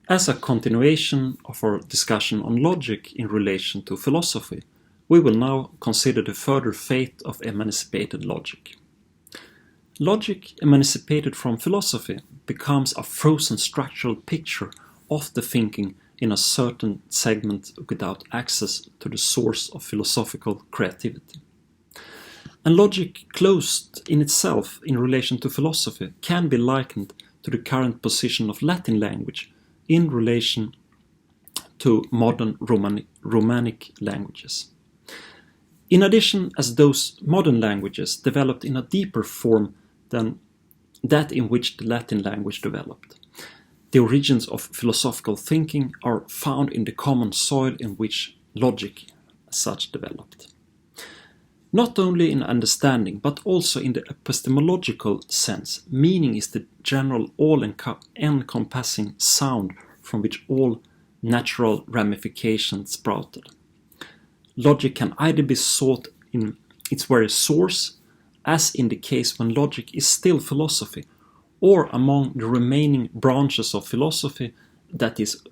As a continuation of our discussion on logic in relation to philosophy, we will now consider the further fate of emancipated logic. Logic emancipated from philosophy becomes a frozen structural picture of the thinking in a certain segment without access to the source of philosophical creativity. And logic closed in itself in relation to philosophy can be likened to the current position of Latin language in relation to modern Romanic languages. In addition, as those modern languages developed in a deeper form than that in which the Latin language developed, the origins of philosophical thinking are found in the common soil in which logic as such developed. Not only in understanding, but also in the epistemological sense, meaning is the general all-encompassing sound from which all natural ramifications sprouted. Logic can either be sought in its very source, as in the case when logic is still philosophy, or among the remaining branches of philosophy, that is,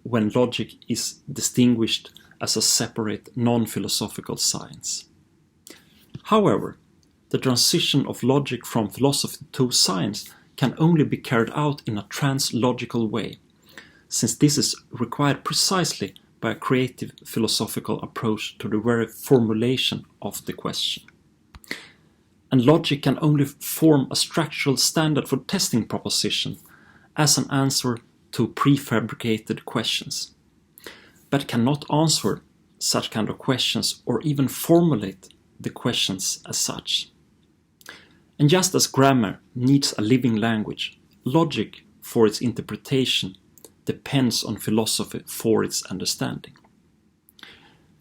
when logic is distinguished as a separate non-philosophical science. However, the transition of logic from philosophy to science can only be carried out in a translogical way, since this is required precisely by a creative philosophical approach to the very formulation of the question. And logic can only form a structural standard for testing propositions as an answer to prefabricated questions, but cannot answer such kind of questions or even formulate the questions as such. And just as grammar needs a living language, logic for its interpretation depends on philosophy for its understanding.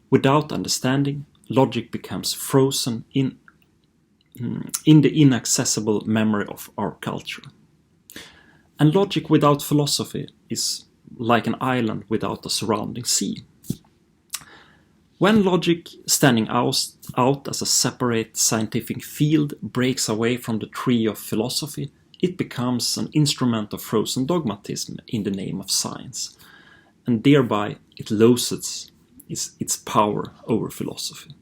Without understanding, logic becomes frozen in the inaccessible memory of our culture. And logic without philosophy is like an island without a surrounding sea. When logic, standing out as a separate scientific field, breaks away from the tree of philosophy, it becomes an instrument of frozen dogmatism in the name of science, and thereby it loses its power over philosophy.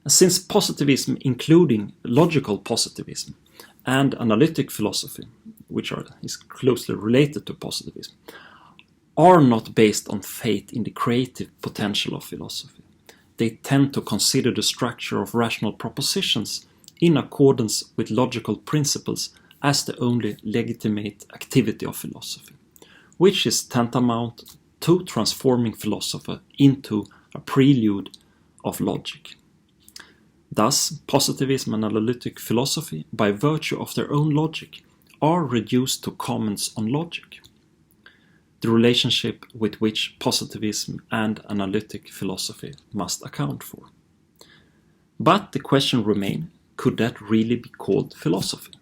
Since positivism, including logical positivism and analytic philosophy, which is closely related to positivism, are not based on faith in the creative potential of philosophy, they tend to consider the structure of rational propositions in accordance with logical principles as the only legitimate activity of philosophy, which is tantamount to transforming philosophy into a prelude of logic. Thus, positivism and analytic philosophy, by virtue of their own logic, are reduced to comments on logic, the relationship with which positivism and analytic philosophy must account for. But the question remains, could that really be called philosophy?